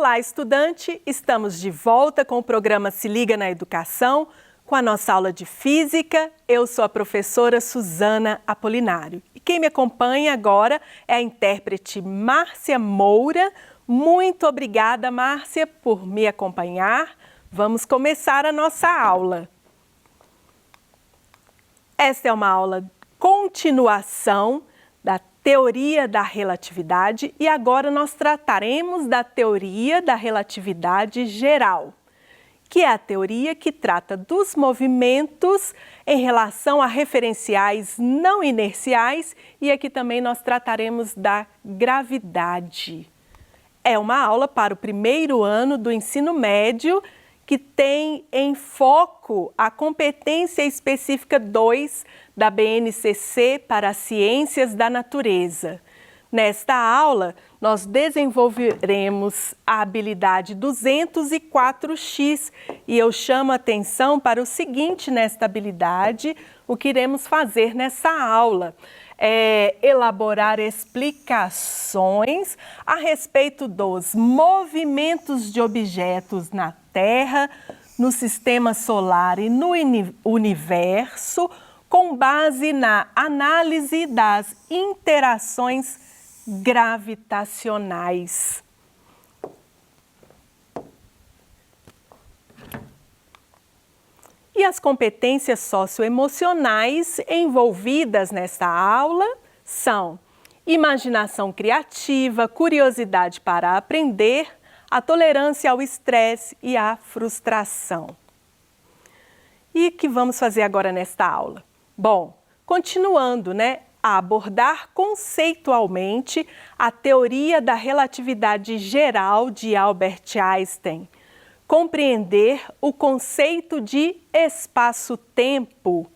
Olá, estudante! Estamos de volta com o programa Se Liga na Educação, com a nossa aula de Física. Eu sou a professora Suzana Apolinário. E quem me acompanha agora é a intérprete Márcia Moura. Muito obrigada, Márcia, por me acompanhar. Vamos começar a nossa aula. Esta é uma aula continuação da teoria da relatividade e agora nós trataremos da teoria da relatividade geral, que é a teoria que trata dos movimentos em relação a referenciais não inerciais, e aqui também nós trataremos da gravidade. É uma aula para o primeiro ano do ensino médio, que tem em foco a competência específica 2 da BNCC para as ciências da natureza. Nesta aula, nós desenvolveremos a habilidade 204X e eu chamo a atenção para o seguinte nesta habilidade: o que iremos fazer nessa aula é elaborar explicações a respeito dos movimentos de objetos na Terra, no sistema solar e no universo, com base na análise das interações gravitacionais. E as competências socioemocionais envolvidas nesta aula são imaginação criativa, curiosidade para aprender, a tolerância ao estresse e à frustração. E o que vamos fazer agora nesta aula? Bom, continuando, a abordar conceitualmente a teoria da relatividade geral de Albert Einstein, compreender o conceito de espaço-tempo,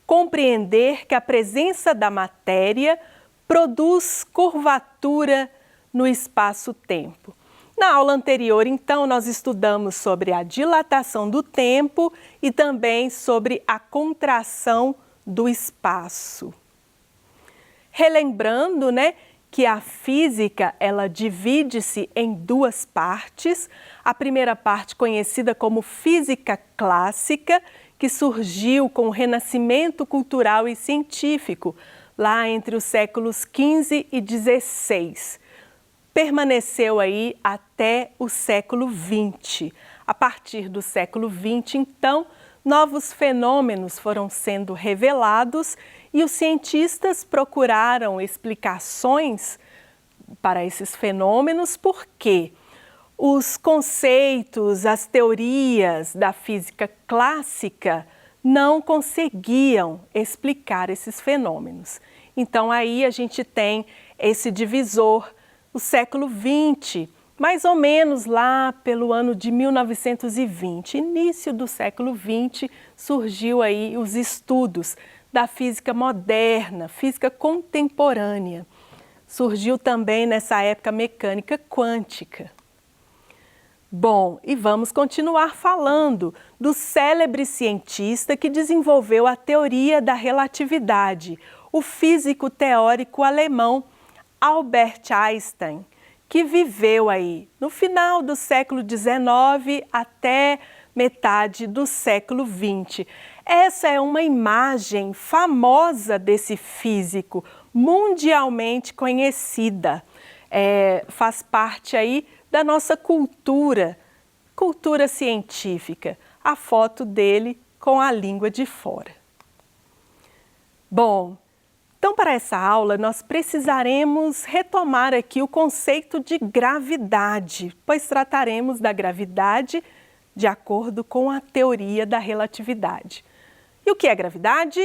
compreender que a presença da matéria produz curvatura no espaço-tempo. Na aula anterior, então, nós estudamos sobre a dilatação do tempo e também sobre a contração do espaço. Relembrando, que a física, ela divide-se em duas partes. A primeira parte, conhecida como física clássica, que surgiu com o renascimento cultural e científico, lá entre os séculos XV e XVI. Permaneceu aí até o século XX. A partir do século XX, então, novos fenômenos foram sendo revelados e os cientistas procuraram explicações para esses fenômenos, porque os conceitos, as teorias da física clássica não conseguiam explicar esses fenômenos. Então, aí a gente tem esse divisor, o século XX, mais ou menos lá pelo ano de 1920, início do século XX, surgiu aí os estudos da física moderna, física contemporânea. Surgiu também nessa época a mecânica quântica. Bom, e vamos continuar falando do célebre cientista que desenvolveu a teoria da relatividade, o físico teórico alemão Albert Einstein, que viveu aí no final do século XIX até metade do século XX. Essa é uma imagem famosa desse físico, mundialmente conhecida. Faz parte aí da nossa cultura científica, a foto dele com a língua de fora. Bom, então para essa aula nós precisaremos retomar aqui o conceito de gravidade, pois trataremos da gravidade de acordo com a teoria da relatividade. E o que é gravidade?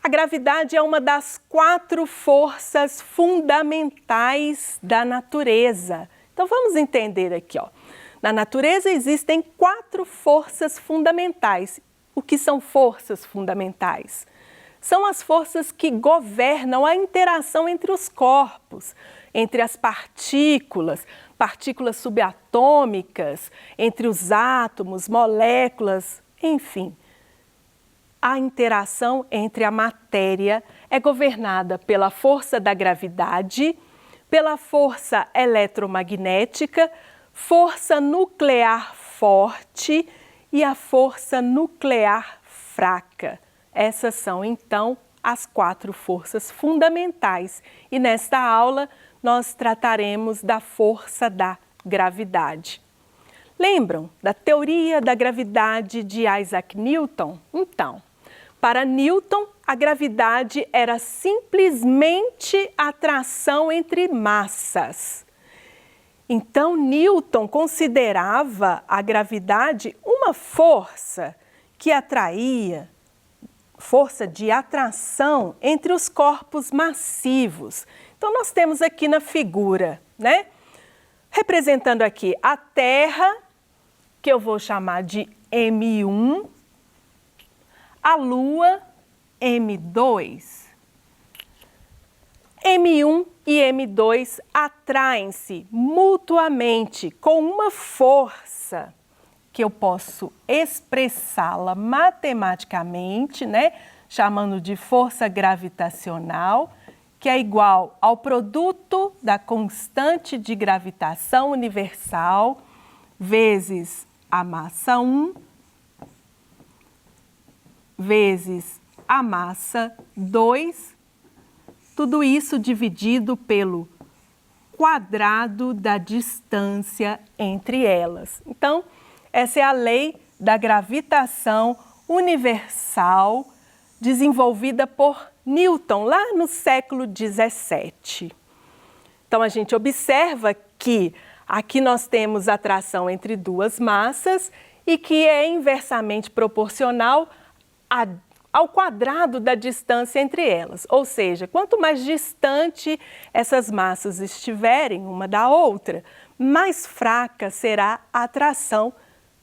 A gravidade é uma das 4 forças fundamentais da natureza. Então vamos entender aqui, Na natureza existem 4 forças fundamentais. O que são forças fundamentais? São as forças que governam a interação entre os corpos, entre as partículas subatômicas, entre os átomos, moléculas, enfim. A interação entre a matéria é governada pela força da gravidade, pela força eletromagnética, força nuclear forte e a força nuclear fraca. Essas são, então, as 4 forças fundamentais. E nesta aula, nós trataremos da força da gravidade. Lembram da teoria da gravidade de Isaac Newton? Então, para Newton, a gravidade era simplesmente atração entre massas. Então, Newton considerava a gravidade uma força que atraía, força de atração entre os corpos massivos. Então, nós temos aqui na figura, né? Representando aqui a Terra, que eu vou chamar de M1, a Lua, M2. M1 e M2 atraem-se mutuamente com uma força que eu posso expressá-la matematicamente, né? Chamando de força gravitacional, que é igual ao produto da constante de gravitação universal vezes a massa 1 vezes a massa 2, tudo isso dividido pelo quadrado da distância entre elas. Então, essa é a lei da gravitação universal desenvolvida por Newton lá no século 17. Então, a gente observa que aqui nós temos atração entre 2 massas e que é inversamente proporcional ao quadrado da distância entre elas. Ou seja, quanto mais distante essas massas estiverem uma da outra, mais fraca será a atração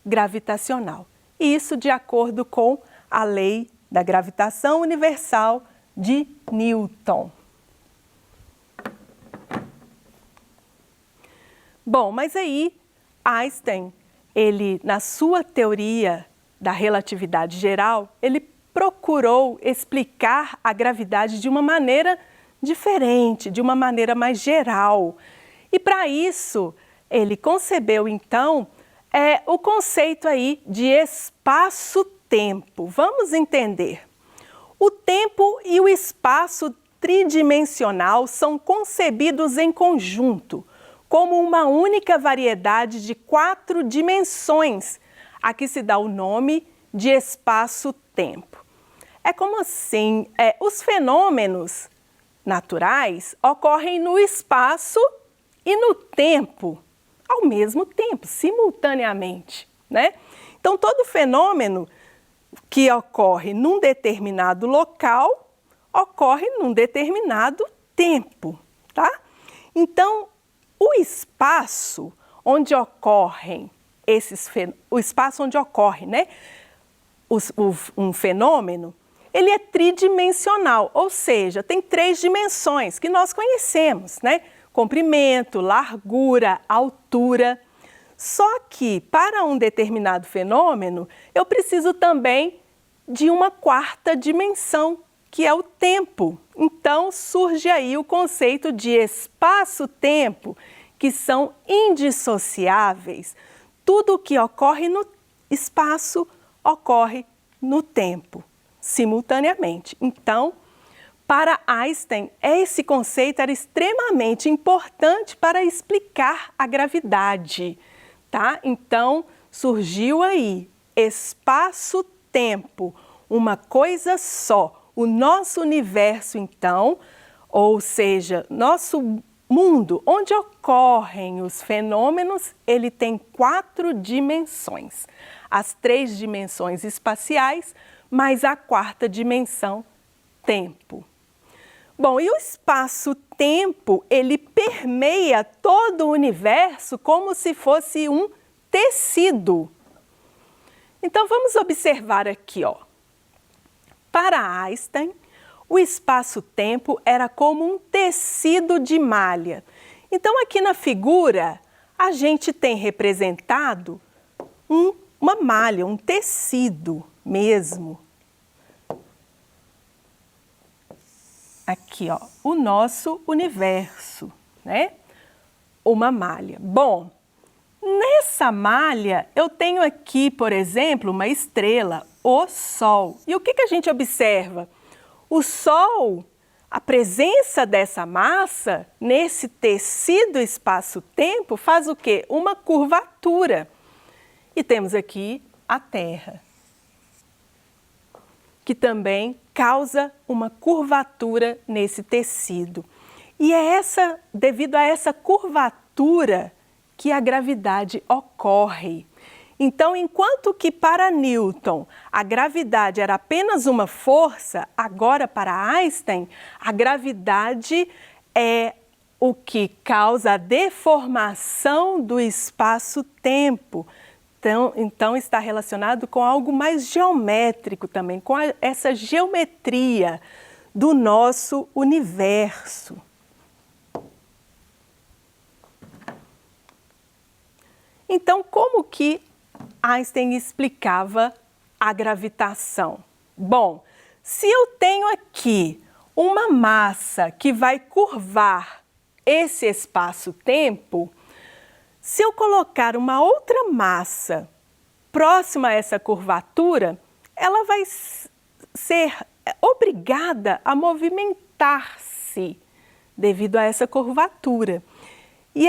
gravitacional. Isso de acordo com a lei da gravitação universal de Newton. Bom, mas aí Einstein, ele na sua teoria da relatividade geral, ele procurou explicar a gravidade de uma maneira diferente, de uma maneira mais geral. E para isso, ele concebeu então o conceito aí de espaço-tempo. Vamos entender. O tempo e o espaço tridimensional são concebidos em conjunto, como uma única variedade de 4 dimensões, a que se dá o nome de espaço-tempo. É como assim, os fenômenos naturais ocorrem no espaço e no tempo, ao mesmo tempo, simultaneamente, né? Então, todo fenômeno que ocorre num determinado local, ocorre num determinado tempo, tá? Então, o espaço onde ocorrem o espaço onde ocorre, né, um fenômeno, ele é tridimensional, ou seja, tem 3 dimensões que nós conhecemos, né? Comprimento, largura, altura. Só que para um determinado fenômeno, eu preciso também de uma 4ª dimensão, que é o tempo. Então surge aí o conceito de espaço-tempo, que são indissociáveis. Tudo o que ocorre no espaço ocorre no tempo, simultaneamente. Então, para Einstein, esse conceito era extremamente importante para explicar a gravidade, tá? Então, surgiu aí espaço-tempo, uma coisa só. O nosso universo, então, ou seja, nosso mundo, onde ocorrem os fenômenos, ele tem 4 dimensões. As 3 dimensões espaciais, mais a 4ª dimensão, tempo. Bom, e o espaço-tempo, ele permeia todo o universo como se fosse um tecido. Então, vamos observar aqui, ó. Para Einstein, o espaço-tempo era como um tecido de malha. Então, aqui na figura, a gente tem representado uma malha, um tecido mesmo. Aqui, ó, o nosso universo, né? Uma malha. Bom, Nessa malha, eu tenho aqui, por exemplo, uma estrela, o Sol. E o que a gente observa? O Sol, a presença dessa massa nesse tecido espaço-tempo faz o quê? Uma curvatura. E temos aqui a Terra, que também causa uma curvatura nesse tecido. E é devido a essa curvatura que a gravidade ocorre. Então, enquanto que para Newton a gravidade era apenas uma força, agora para Einstein a gravidade é o que causa a deformação do espaço-tempo. Então está relacionado com algo mais geométrico também, com essa geometria do nosso universo. Então, como que Einstein explicava a gravitação? Bom, se eu tenho aqui uma massa que vai curvar esse espaço-tempo, se eu colocar uma outra massa próxima a essa curvatura, ela vai ser obrigada a movimentar-se devido a essa curvatura. E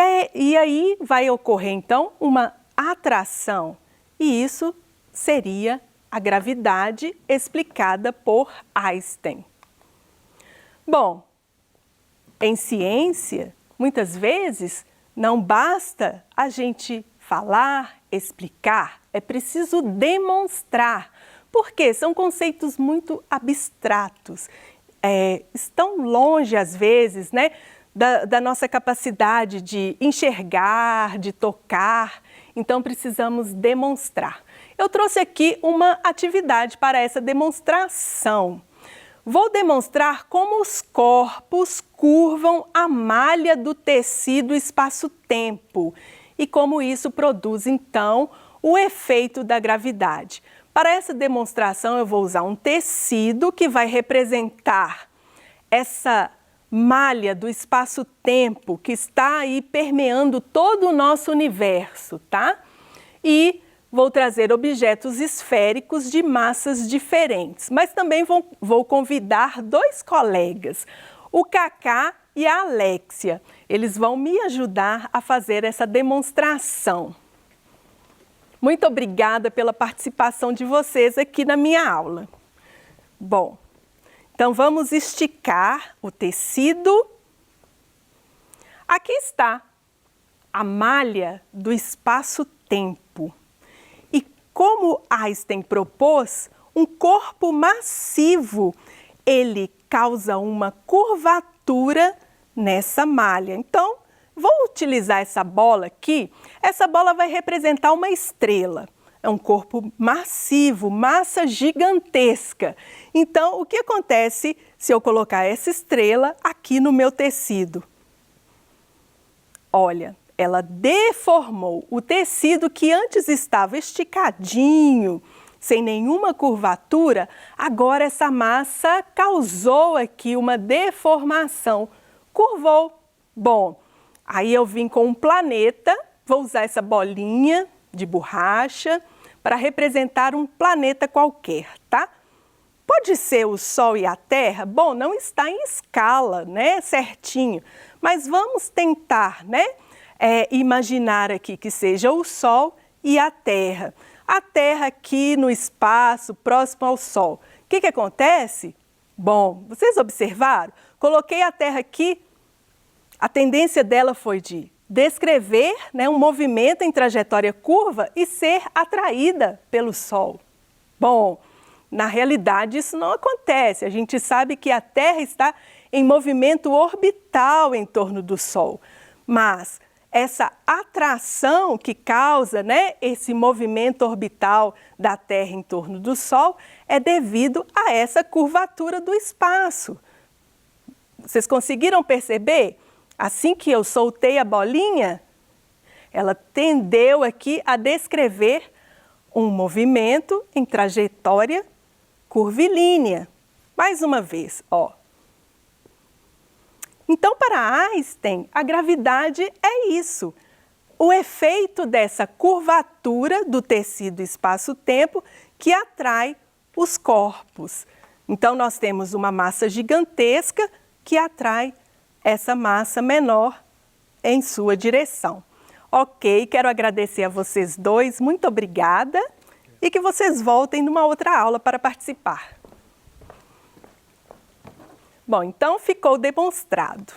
aí vai ocorrer, então, uma atração. E isso seria a gravidade explicada por Einstein. Bom, em ciência, muitas vezes, não basta a gente falar, explicar, é preciso demonstrar. Porque são conceitos muito abstratos, estão longe, às vezes, né, da nossa capacidade de enxergar, de tocar, então precisamos demonstrar. Eu trouxe aqui uma atividade para essa demonstração. Vou demonstrar como os corpos curvam a malha do tecido espaço-tempo e como isso produz, então, o efeito da gravidade. Para essa demonstração, eu vou usar um tecido que vai representar essa malha do espaço-tempo que está aí permeando todo o nosso universo, tá? E vou trazer objetos esféricos de massas diferentes, mas também vou convidar dois colegas, o Cacá e a Alexia. Eles vão me ajudar a fazer essa demonstração. Muito obrigada pela participação de vocês aqui na minha aula. Bom, então vamos esticar o tecido. Aqui está a malha do espaço-tempo. E como Einstein propôs, um corpo massivo, ele causa uma curvatura nessa malha. Então, vou utilizar essa bola aqui. Essa bola vai representar uma estrela. É um corpo massivo, massa gigantesca. Então, o que acontece se eu colocar essa estrela aqui no meu tecido? Olha, ela deformou o tecido que antes estava esticadinho, sem nenhuma curvatura. Agora essa massa causou aqui uma deformação, curvou. Bom, aí eu vim com um planeta, vou usar essa bolinha de borracha para representar um planeta qualquer, tá? Pode ser o Sol e a Terra? Bom, não está em escala, né, certinho, mas vamos tentar, né, imaginar aqui que seja o Sol e a Terra. A Terra aqui no espaço, próximo ao Sol. O que acontece? Bom, vocês observaram? Coloquei a Terra aqui, a tendência dela foi de descrever, né, um movimento em trajetória curva e ser atraída pelo Sol. Bom, na realidade isso não acontece. A gente sabe que a Terra está em movimento orbital em torno do Sol, mas essa atração que causa, né, esse movimento orbital da Terra em torno do Sol é devido a essa curvatura do espaço. Vocês conseguiram perceber? Assim que eu soltei a bolinha, ela tendeu aqui a descrever um movimento em trajetória curvilínea. Mais uma vez, ó. Então, para Einstein, a gravidade é isso. o efeito dessa curvatura do tecido espaço-tempo que atrai os corpos. Então, nós temos uma massa gigantesca que atrai essa massa menor em sua direção. Ok, quero agradecer a vocês dois, muito obrigada, e que vocês voltem numa outra aula para participar. Bom, então ficou demonstrado.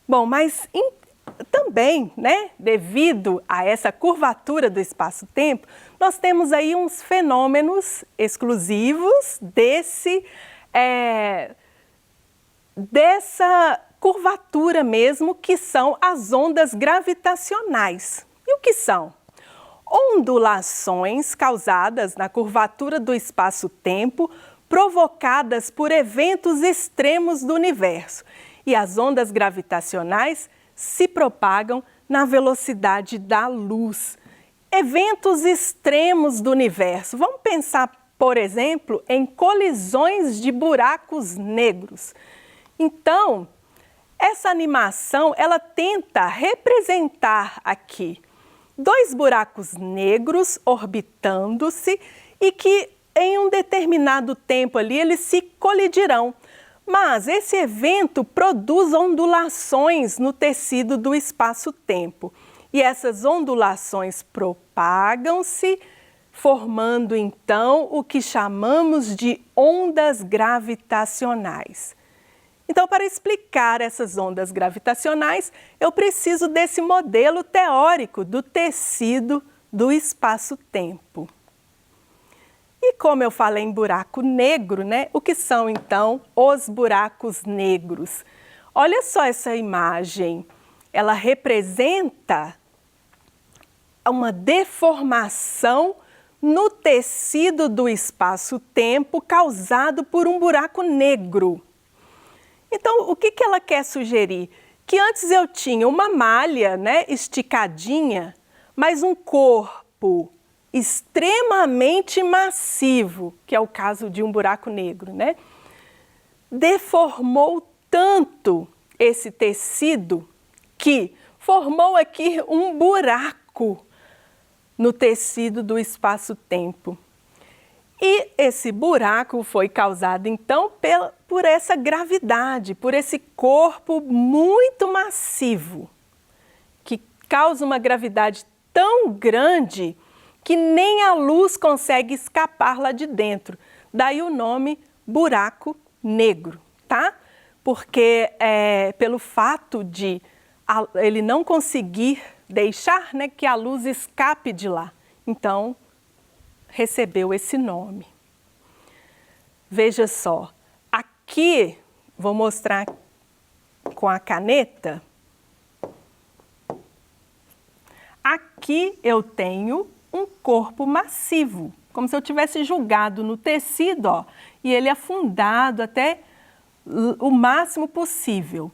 Bom, mas também, né, devido a essa curvatura do espaço-tempo, nós temos aí uns fenômenos exclusivos dessa curvatura mesmo, que são as ondas gravitacionais. E o que são? Ondulações causadas na curvatura do espaço-tempo, provocadas por eventos extremos do universo. E as ondas gravitacionais se propagam na velocidade da luz. Eventos extremos do universo. Vamos pensar, por exemplo, em colisões de buracos negros. Então, essa animação, ela tenta representar aqui dois buracos negros orbitando-se e que em um determinado tempo ali eles se colidirão. Mas esse evento produz ondulações no tecido do espaço-tempo. E essas ondulações propagam-se, formando então o que chamamos de ondas gravitacionais. Então, para explicar essas ondas gravitacionais, eu preciso desse modelo teórico do tecido do espaço-tempo. E como eu falei em buraco negro, né? O que são então os buracos negros? Olha só essa imagem. Ela representa uma deformação no tecido do espaço-tempo causado por um buraco negro. Então, o que ela quer sugerir? Que antes eu tinha uma malha, né, esticadinha, mas um corpo extremamente massivo, que é o caso de um buraco negro, né? Deformou tanto esse tecido que formou aqui um buraco no tecido do espaço-tempo. E esse buraco foi causado, então, por essa gravidade, por esse corpo muito massivo, que causa uma gravidade tão grande que nem a luz consegue escapar lá de dentro. Daí o nome buraco negro, tá? Porque pelo fato de ele não conseguir deixar, né, que a luz escape de lá. Então, recebeu esse nome. Veja só, aqui, vou mostrar com a caneta. Aqui eu tenho um corpo massivo, como se eu tivesse jogado no tecido, ó, e ele afundado até o máximo possível.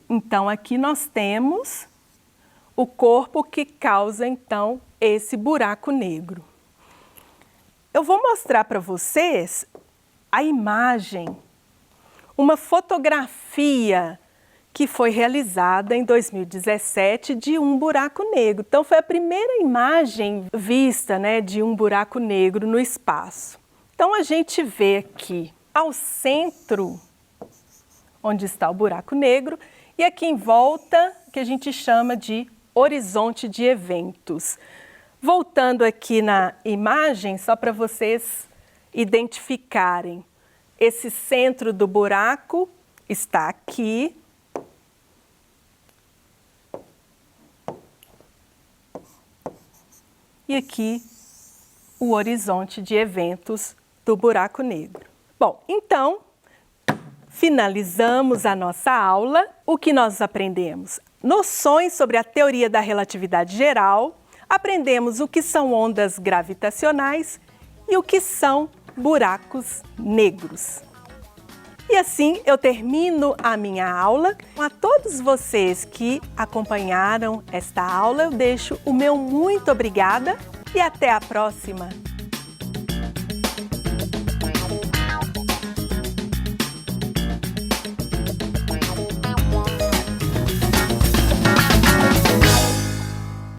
Então, aqui nós temos o corpo que causa, então, esse buraco negro. Eu vou mostrar para vocês a imagem, uma fotografia que foi realizada em 2017 de um buraco negro. Então, foi a primeira imagem vista, né, de um buraco negro no espaço. Então, a gente vê aqui ao centro, onde está o buraco negro, e aqui em volta, que a gente chama de horizonte de eventos. Voltando aqui na imagem, só para vocês identificarem, esse centro do buraco está aqui. E aqui o horizonte de eventos do buraco negro. Bom, então, finalizamos a nossa aula. O que nós aprendemos? Noções sobre a teoria da relatividade geral. Aprendemos o que são ondas gravitacionais e o que são buracos negros. E assim eu termino a minha aula. A todos vocês que acompanharam esta aula, eu deixo o meu muito obrigada e até a próxima!